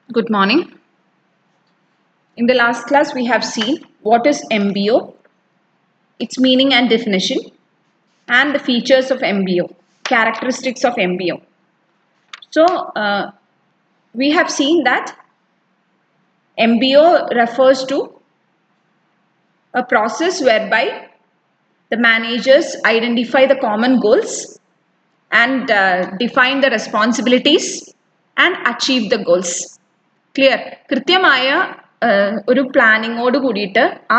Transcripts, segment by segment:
Good morning. In the last class, we have seen what is MBO, its meaning and definition, and the features of MBO, characteristics of MBO. So, we have seen that MBO refers to a process whereby the managers identify the common goals and define the responsibilities and achieve the goals. Clear കൃത്യമായ ഒരു പ്ലാനിങ്ങോട് കൂടിയിട്ട് ആ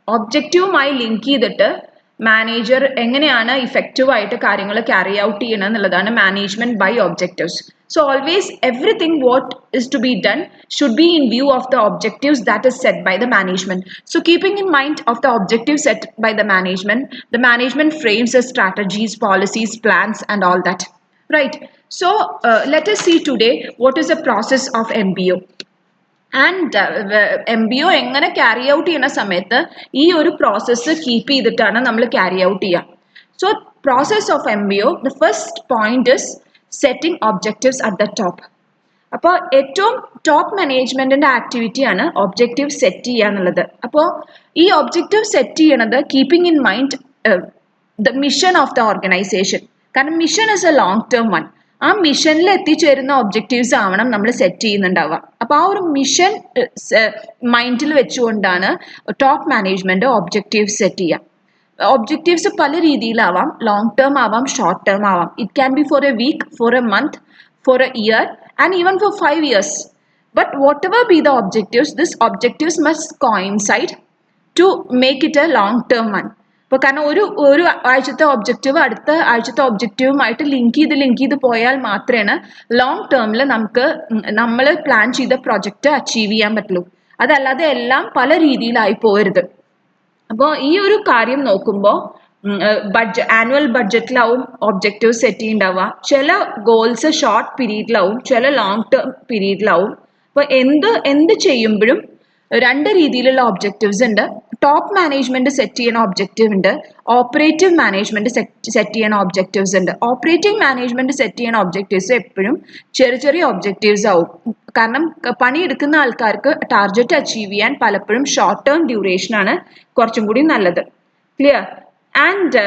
ഒബ്ജക്റ്റീവുമായി link ചെയ്തിട്ട് manager എങ്ങനെയാണ് ഇഫക്റ്റീവായിട്ട് കാര്യങ്ങൾ carry out ചെയ്യണം എന്നുള്ളതാണ് management by objectives. So always everything what is to be done should be in view of the objectives that is set by the management. So keeping in mind of the objective set by the management frames the strategies, policies, plans and all that. Right. So let us see today what is the process of MBO. And MBO എങ്ങനെ carry out ചെയ്യുന്ന സമയത്ത് ഈ ഒരു process keep ചെയ്തിട്ടാണ് നമ്മൾ carry out ചെയ്യുക. So process of MBO, the first point is setting objectives at the top. അപ്പോൾ ഏറ്റവും ടോപ്പ് മാനേജ്മെന്റിന്റെ ആക്ടിവിറ്റിയാണ് ഒബ്ജക്റ്റീവ് സെറ്റ് ചെയ്യുക എന്നുള്ളത്. അപ്പോൾ ഈ ഒബ്ജക്റ്റീവ് സെറ്റ് ചെയ്യണത് keeping in mind the mission of the organisation. കാരണം mission is a long term one. ആ മിഷനിൽ എത്തിച്ചേരുന്ന ഒബ്ജക്റ്റീവ്സ് ആവണം നമ്മൾ സെറ്റ് ചെയ്യുന്നുണ്ടാവുക. അപ്പോൾ ആ ഒരു മിഷൻ മൈൻഡിൽ വെച്ചുകൊണ്ടാണ് ടോപ്പ് മാനേജ്മെന്റ് ഒബ്ജക്റ്റീവ്സ് സെറ്റ് ചെയ്യുക. ഒബ്ജക്റ്റീവ്സ് പല രീതിയിലാവാം, ലോങ് ടേം ആവാം, ഷോർട്ട് ടേം ആവാം. It can be for a week, for a month, for a year and even for 5 years. But whatever be the objectives, these objectives must coincide to make it a long term one. ഇപ്പോൾ കാരണം ഒരു ആഴ്ചത്തെ objective അടുത്ത ആഴ്ചത്തെ ഒബ്ജക്റ്റീവുമായിട്ട് link ചെയ്ത് പോയാൽ മാത്രമേ long ടേമിൽ നമുക്ക് നമ്മൾ പ്ലാൻ ചെയ്ത പ്രൊജക്റ്റ് അച്ചീവ് ചെയ്യാൻ പറ്റുള്ളൂ. അതല്ലാതെ എല്ലാം പല രീതിയിലായി പോകരുത്. അപ്പോൾ ഈ ഒരു കാര്യം നോക്കുമ്പോൾ ആനുവൽ ബഡ്ജറ്റിലാവും ഒബ്ജക്റ്റീവ് സെറ്റ് ചെയ്യുന്നുണ്ടാവുക. ചില ഗോൾസ് ഷോർട്ട് പീരീഡിലാവും, ചില ലോങ് ടേം പീരീഡിലാവും. അപ്പോൾ എന്ത് ചെയ്യുമ്പോഴും രണ്ട് രീതിയിലുള്ള ഒബ്ജക്റ്റീവ്സ് ഉണ്ട്. ടോപ്പ് മാനേജ്മെന്റ് സെറ്റ് ചെയ്യണ ഒബ്ജക്റ്റീവ് ഉണ്ട്, ഓപ്പറേറ്റീവ് മാനേജ്മെന്റ് സെറ്റ് ചെയ്യണ ഒബ്ജക്റ്റീവ്സ് ഉണ്ട്. ഓപ്പറേറ്റീവ് മാനേജ്മെന്റ് സെറ്റ് ചെയ്യണ ഒബ്ജക്റ്റീവ്സ് എപ്പോഴും ചെറിയ ഒബ്ജക്റ്റീവ്സ് ആവും. കാരണം പണിയെടുക്കുന്ന ആൾക്കാർക്ക് ടാർഗറ്റ് അച്ചീവ് ചെയ്യാൻ പലപ്പോഴും ഷോർട്ട് ടേം ഡ്യൂറേഷൻ ആണ് കുറച്ചും കൂടി നല്ലത്. ക്ലിയർ? ആൻഡ്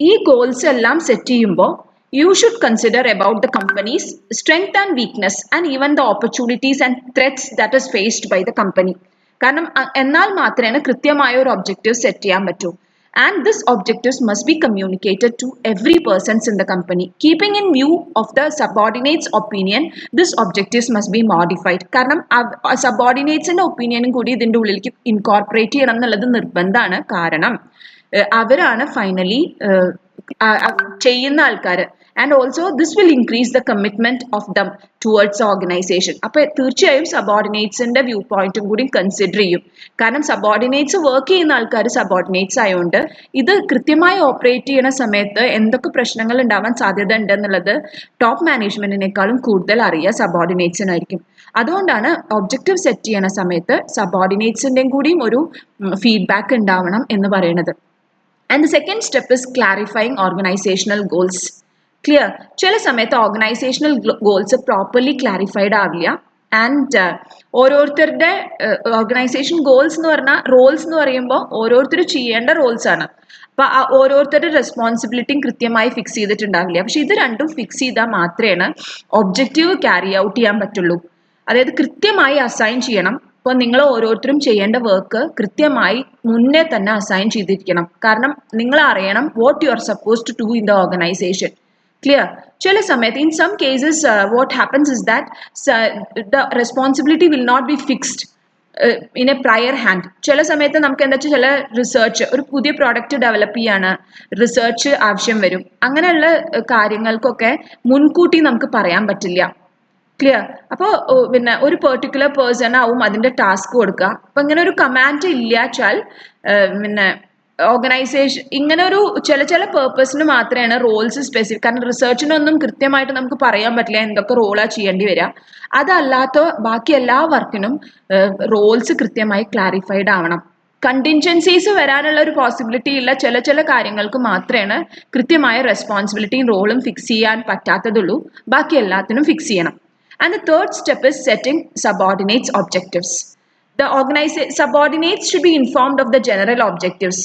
ഈ ഗോൾസ് എല്ലാം സെറ്റ് ചെയ്യുമ്പോൾ you should consider about the company's strength and weakness and even the opportunities and threats that is faced by the company. കാരണം എന്നാൽ മാത്രമേ കൃത്യമായ ഒരു ഒബ്ജക്റ്റീവ് സെറ്റ് ചെയ്യാൻ പറ്റൂ. And this objectives must be communicated to every persons in the company. Keeping in view of the subordinates' opinion, this objectives must be modified. കാരണം subordinates-ന്റെ ഒപ്പീനിയനും കൂടി ഇതിൻ്റെ ഉള്ളിലേക്ക് ഇൻകോർപ്പറേറ്റ് ചെയ്യണം എന്നുള്ളത് നിർബന്ധമാണ്. കാരണം അവരാണ് ഫൈനലി ചെയ്യുന്ന ആൾക്കാർ. And also this will increase the commitment of them towards organisation. അപ്പോൾ തീർച്ചയായും സബോർഡിനേറ്റ്സിന്റെ വ്യൂ പോയിന്റും കൂടി കൺസിഡർ ചെയ്യും. കാരണം സബോർഡിനേറ്റ്സ് വർക്ക് ചെയ്യുന്ന ആൾക്കാർ സബോർഡിനേറ്റ്സ് ആയതുകൊണ്ട് ഇത് കൃത്യമായി ഓപ്പറേറ്റ് ചെയ്യുന്ന സമയത്ത് എന്തൊക്കെ പ്രശ്നങ്ങൾ ഉണ്ടാവാൻ സാധ്യത ഉണ്ടെന്നുള്ളത് ടോപ്പ് മാനേജ്മെന്റിനേക്കാളും കൂടുതൽ അറിയുക സബോർഡിനേറ്റ്സിനായിരിക്കും. അതുകൊണ്ടാണ് ഒബ്ജക്റ്റീവ് സെറ്റ് ചെയ്യുന്ന സമയത്ത് സബോർഡിനേറ്റ്സിൻ്റെയും കൂടിയും ഒരു ഫീഡ്ബാക്ക് ഉണ്ടാവണം എന്ന് പറയുന്നത്. And the second step is clarifying organizational goals. Clear? ചില സമയത്ത് ഓർഗനൈസേഷണൽ ഗോൾസ് പ്രോപ്പർലി ക്ലാരിഫൈഡ് ആവില്ല. ആൻഡ് ഓരോരുത്തരുടെ ഓർഗനൈസേഷൻ ഗോൾസ് എന്ന് പറഞ്ഞാൽ റോൾസ് എന്ന് പറയുമ്പോൾ ഓരോരുത്തർ ചെയ്യേണ്ട റോൾസ് ആണ്. അപ്പോൾ ഓരോരുത്തരുടെ റെസ്പോൺസിബിലിറ്റിയും കൃത്യമായി ഫിക്സ് ചെയ്തിട്ടുണ്ടാവില്ല. പക്ഷെ ഇത് രണ്ടും ഫിക്സ് ചെയ്താൽ മാത്രമേ ഒബ്ജക്റ്റീവ് ക്യാരി ഔട്ട് ചെയ്യാൻ പറ്റുള്ളൂ. അതായത് കൃത്യമായി അസൈൻ ചെയ്യണം. അപ്പോൾ നിങ്ങൾ ഓരോരുത്തരും ചെയ്യേണ്ട വർക്ക് കൃത്യമായി മുന്നേ തന്നെ അസൈൻ ചെയ്തിരിക്കണം. കാരണം നിങ്ങൾ അറിയണം what you are suppose to do in the organisation. Clear? ചില സമയത്ത് in some cases what happens is that the responsibility will not be fixed in a prior hand. ചില സമയത്ത് നമുക്ക് എന്താ വെച്ചാൽ ചില റിസർച്ച്, ഒരു പുതിയ പ്രോഡക്റ്റ് ഡെവലപ്പ് ചെയ്യാണ്, റിസർച്ച് ആവശ്യം വരും. അങ്ങനെയുള്ള കാര്യങ്ങൾക്കൊക്കെ മുൻകൂട്ടി നമുക്ക് പറയാൻ പറ്റില്ല. ക്ലിയർ? അപ്പോൾ പിന്നെ ഒരു പെർട്ടിക്കുലർ പേഴ്സൺ ആവും അതിൻ്റെ ടാസ്ക് കൊടുക്കുക. അപ്പം ഇങ്ങനെ ഒരു കമാൻഡ് ഇല്ലാച്ചാൽ പിന്നെ ഓർഗനൈസേഷൻ ഇങ്ങനെ ഒരു ചില പേർപ്പസിന് മാത്രമാണ് റോൾസ് സ്പെസിഫിക്. കാരണം റിസർച്ചിനൊന്നും കൃത്യമായിട്ട് നമുക്ക് പറയാൻ പറ്റില്ല എന്തൊക്കെ റോളാണ് ചെയ്യേണ്ടി വരിക. അതല്ലാത്ത ബാക്കി എല്ലാ വർക്കിനും റോൾസ് കൃത്യമായി ക്ലാരിഫൈഡ് ആവണം. കണ്ടിൻജൻസീസ് വരാനുള്ള ഒരു പോസിബിലിറ്റി ഉള്ള ചില കാര്യങ്ങൾക്ക് മാത്രമേ കൃത്യമായ റെസ്പോൺസിബിലിറ്റിയും റോളും ഫിക്സ് ചെയ്യാൻ പറ്റാത്തതുള്ളൂ. ബാക്കി എല്ലാത്തിനും ഫിക്സ് ചെയ്യണം. And the third step is setting subordinates objectives. The subordinates should be informed of the general objectives,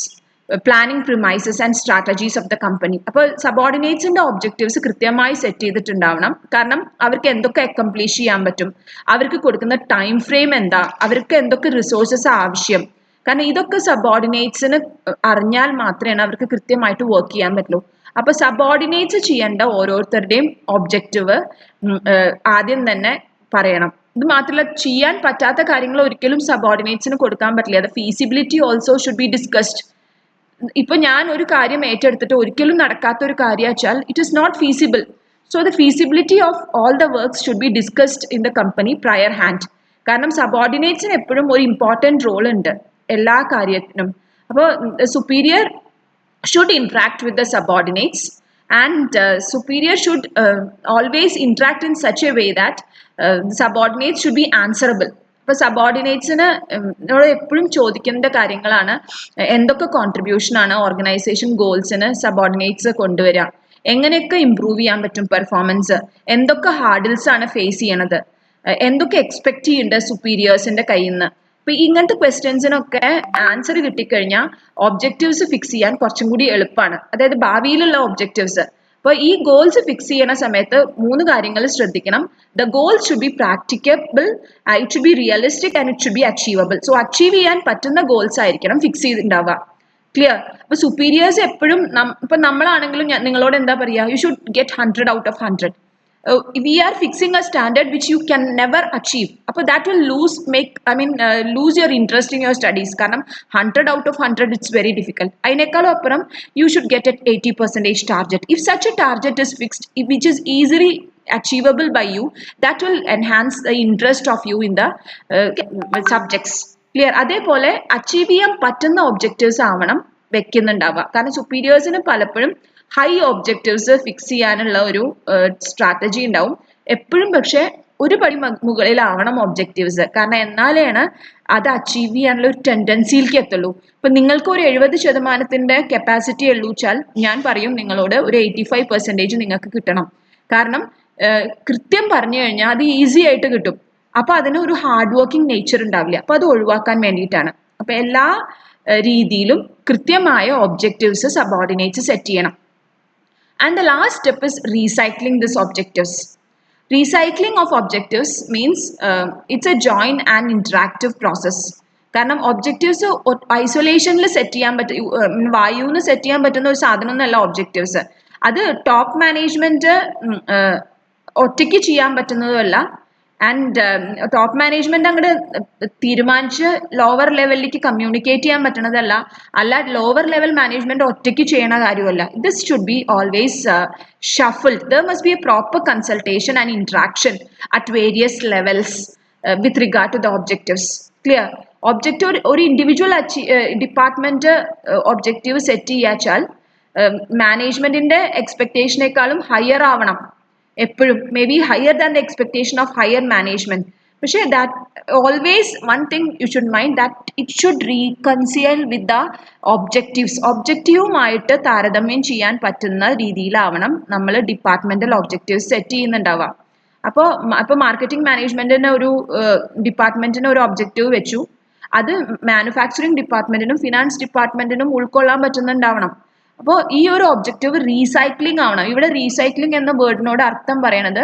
planning premises and strategies of the company. അപ്പോൾ സബോർഡിനേറ്റ്സിന്റെ ഒബ്ജക്റ്റീവ്സ് കൃത്യമായി സെറ്റ് ചെയ്തിട്ടുണ്ടാവണം. കാരണം അവർക്ക് എന്തൊക്കെ അക്കംപ്ലിഷ് ചെയ്യാൻ പറ്റും, അവർക്ക് കൊടുക്കുന്ന ടൈം ഫ്രെയിം എന്താ, അവർക്ക് എന്തൊക്കെ റിസോഴ്സസ് ആവശ്യം. കാരണം ഇതൊക്കെ സബോർഡിനേറ്റ്സിന് അറിഞ്ഞാൽ മാത്രമേ അവർക്ക് കൃത്യമായിട്ട് വർക്ക് ചെയ്യാൻ പറ്റുള്ളൂ. അപ്പൊ സബോർഡിനേറ്റ്സ് ചെയ്യേണ്ട ഓരോരുത്തരുടെയും ഒബ്ജക്റ്റീവ് ആദ്യം തന്നെ പറയണം. ഇത് മാത്രമല്ല, ചെയ്യാൻ പറ്റാത്ത കാര്യങ്ങൾ ഒരിക്കലും സബോർഡിനേറ്റ്സിന് കൊടുക്കാൻ പറ്റില്ല. അത് feasibility also should be discussed. ഇപ്പൊ ഞാൻ ഒരു കാര്യം ഏറ്റെടുത്തിട്ട് ഒരിക്കലും നടക്കാത്ത ഒരു കാര്യം വെച്ചാൽ it is not feasible. So the feasibility of all the works should be discussed in the company prior hand. കാരണം സബോർഡിനേറ്റ്സിന് എപ്പോഴും ഒരു ഇമ്പോർട്ടൻറ്റ് റോൾ ഉണ്ട് എല്ലാ കാര്യത്തിനും. അപ്പോൾ superior should interact with the subordinates, and superior should always interact in such a way that subordinates should be answerable. ഇപ്പോൾ സബോർഡിനേറ്റ്സിന് എപ്പോഴും ചോദിക്കേണ്ട കാര്യങ്ങളാണ് എന്തൊക്കെ കോൺട്രിബ്യൂഷൻ ആണ് ഓർഗനൈസേഷൻ ഗോൾസിന് സബോർഡിനേറ്റ്സ് കൊണ്ടുവരിക, എങ്ങനെയൊക്കെ ഇമ്പ്രൂവ് ചെയ്യാൻ പറ്റും പെർഫോമൻസ്, എന്തൊക്കെ ഹാർഡിൽസ് ആണ് ഫേസ് ചെയ്യണത്, എന്തൊക്കെ എക്സ്പെക്ട് ചെയ്യുന്നുണ്ട് സുപ്പീരിയേഴ്സിന്റെ കയ്യിൽ നിന്ന്. അപ്പൊ ഇങ്ങനത്തെ ക്വസ്റ്റ്യൻസിനൊക്കെ ആൻസർ കിട്ടിക്കഴിഞ്ഞാൽ ഒബ്ജക്റ്റീവ്സ് ഫിക്സ് ചെയ്യാൻ കുറച്ചും കൂടി എളുപ്പമാണ്. അതായത് ഭാവിയിലുള്ള ഒബ്ജക്റ്റീവ്സ്. അപ്പോൾ ഈ ഗോൾസ് ഫിക്സ് ചെയ്യുന്ന സമയത്ത് 3 കാര്യങ്ങൾ ശ്രദ്ധിക്കണം. The goals should be practicable, it should be realistic and it should be achievable. So achieve ചെയ്യാൻ പറ്റുന്ന ഗോൾസ് ആയിരിക്കണം ഫിക്സ് ചെയ്തിട്ടുണ്ടാവുക. ക്ലിയർ? അപ്പൊ സുപ്പീരിയേഴ്സ് എപ്പോഴും ഇപ്പൊ നമ്മളാണെങ്കിലും നിങ്ങളോട് എന്താ പറയുക, you should get 100 out of 100. We are fixing a standard which you can never achieve. But that will lose your interest in your studies. Because 100 out of 100 it's very difficult. You should get an 80% target. If such a target is fixed, which is easily achievable by you, that will enhance the interest of you in the subjects. Clear? അതേപോലെ achieve ചെയ്യാൻ പറ്റുന്ന objectives ആവണം വെക്കുന്നുണ്ടാവുക. കാരണം സുപ്പീരിയേഴ്സിന് പലപ്പോഴും high objectives fix ചെയ്യാനുള്ള ഒരു strategy ഉണ്ടാവും എപ്പോഴും. പക്ഷെ ഒരു പടി മുകളിലാവണം ഒബ്ജക്റ്റീവ്സ്. കാരണം എന്നാലാണ് അത് അച്ചീവ് ചെയ്യാനുള്ള ഒരു ടെൻഡൻസിയിലേക്ക് എത്തുള്ളൂ. ഇപ്പൊ നിങ്ങൾക്ക് ഒരു 70% കപ്പാസിറ്റി ഉള്ളൂ വെച്ചാൽ ഞാൻ പറയും നിങ്ങളോട് ഒരു 85% നിങ്ങൾക്ക് കിട്ടണം. കാരണം കൃത്യം പറഞ്ഞു കഴിഞ്ഞാൽ അത് ഈസി ആയിട്ട് കിട്ടും. അപ്പൊ അതിന് ഒരു ഹാർഡ് വർക്കിംഗ് നേച്ചർ ഉണ്ടാവില്ല. അപ്പൊ അത് ഒഴിവാക്കാൻ വേണ്ടിയിട്ടാണ്. അപ്പൊ എല്ലാ രീതിയിലും കൃത്യമായ ഒബ്ജക്റ്റീവ്സ് സബോർഡിനേറ്റ്സ് സെറ്റ് ചെയ്യണം. And the last step is recycling these objectives. Recycling of objectives means it's a joint and interactive process. കാരണം ഒബ്ജക്റ്റീവ്സ് ഐസൊലേഷനിൽ സെറ്റ് ചെയ്യാൻ വായുവിന് സെറ്റ് ചെയ്യാൻ പറ്റുന്ന ഒരു സാധനമൊന്നുമല്ല ഒബ്ജക്റ്റീവ്സ്. അത് ടോപ്പ് മാനേജ്മെന്റ് ഒറ്റയ്ക്ക് ചെയ്യാൻ പറ്റുന്നതുമല്ല. ആൻഡ് ടോപ്പ് മാനേജ്മെന്റ് അങ്ങോട്ട് തീരുമാനിച്ച് ലോവർ ലെവലിലേക്ക് കമ്മ്യൂണിക്കേറ്റ് ചെയ്യാൻ പറ്റണതല്ല. അല്ല ലോവർ ലെവൽ മാനേജ്മെന്റ് ഒറ്റയ്ക്ക് ചെയ്യണ കാര്യമല്ല. This should be always shuffled. There must be a proper consultation and interaction at various levels with regard to the objectives. Clear? Objective ഒരു individual department objective set ചെയ്യാച്ചാൽ മാനേജ്മെന്റിന്റെ എക്സ്പെക്ടേഷനേക്കാളും higher ആവണം എപ്പോഴും. May be higher than the expectation of higher management. പക്ഷേ that always one thing you should mind that it should reconcile with the objectives. ഒബ്ജക്റ്റീവുമായിട്ട് താരതമ്യം ചെയ്യാൻ പറ്റുന്ന രീതിയിലാവണം നമ്മൾ ഡിപ്പാർട്ട്മെന്റൽ ഒബ്ജക്റ്റീവ്സ് സെറ്റ് ചെയ്യുന്നുണ്ടാവുക. അപ്പോൾ മാർക്കറ്റിംഗ് മാനേജ്മെന്റിന് ഒരു ഡിപ്പാർട്ട്മെന്റിന് ഒരു ഒബ്ജക്റ്റീവ് വെച്ചു, അത് മാനുഫാക്ചറിംഗ് ഡിപ്പാർട്ട്മെന്റിനും ഫിനാൻസ് ഡിപ്പാർട്ട്മെന്റിനും ഉൾക്കൊള്ളാൻ പറ്റുന്നുണ്ടാവണം. അപ്പോൾ ഈ ഒരു ഒബ്ജക്റ്റീവ് റീസൈക്ലിംഗ് ആവണം. ഇവിടെ റീസൈക്ലിംഗ് എന്ന വേർഡിനോട് അർത്ഥം പറയണത്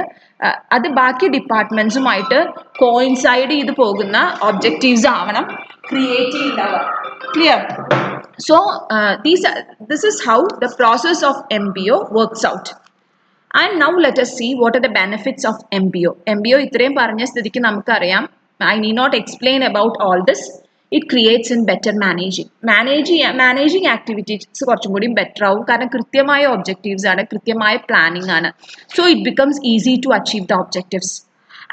അത് ബാക്കി ഡിപ്പാർട്ട്മെന്റ്സുമായിട്ട് കോയിൻസൈഡ് ചെയ്ത് പോകുന്ന ഒബ്ജക്റ്റീവ്സ് ആവണം ക്രിയേറ്റ് ചെയ്യുന്നുണ്ടാവുക. Clear? So this is how the process of MBO works out. And now let us see what are the benefits of MBO. MBO ഇത്രയും പറഞ്ഞ സ്ഥിതിക്ക് നമുക്കറിയാം. I need not explain about all this. It creates in better managing activities കുറച്ചും കൂടി better ആവും. കാരണം കൃത്യമായ objectives ആണ്, കൃത്യമായ പ്ലാനിങ് ആണ്. So it becomes easy to achieve the objectives.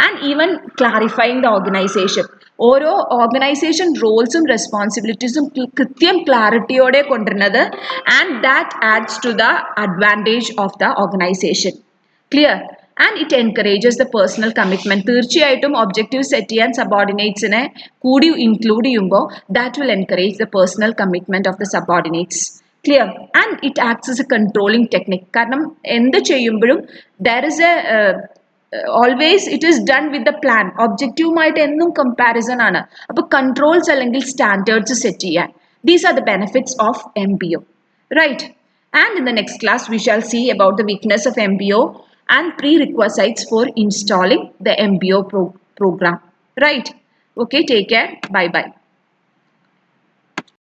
And even clarifying the organisation. ഓരോ ഓർഗനൈസേഷൻ റോൾസും റെസ്പോൺസിബിലിറ്റീസും കൃത്യം ക്ലാരിറ്റിയോടെ കൊണ്ടുവരുന്നത്. And that adds to the advantage of the organisation. Clear? And it encourages the personal commitment. തീർച്ചയായിട്ടും objective set ചെയ്യാൻ സബോർഡിനേറ്റ്സിനെ കൂടി ഇൻക്ലൂഡ് ചെയ്യുമ്പോൾ that will encourage the personal commitment of the subordinates. Clear? And it acts as a controlling technique. കാരണം എന്ത് ചെയ്യുമ്പോഴും there is A always it is done with the plan. ഒബ്ജക്റ്റീവുമായിട്ട് എന്നും comparison ആണ്. അപ്പോൾ കൺട്രോൾസ് അല്ലെങ്കിൽ സ്റ്റാൻഡേർഡ്സ് സെറ്റ് ചെയ്യാൻ. These are the benefits of MBO, right? And in the next class we shall see about the weakness of MBO and prerequisites for installing the MBO program, right? Okay, take care, bye bye.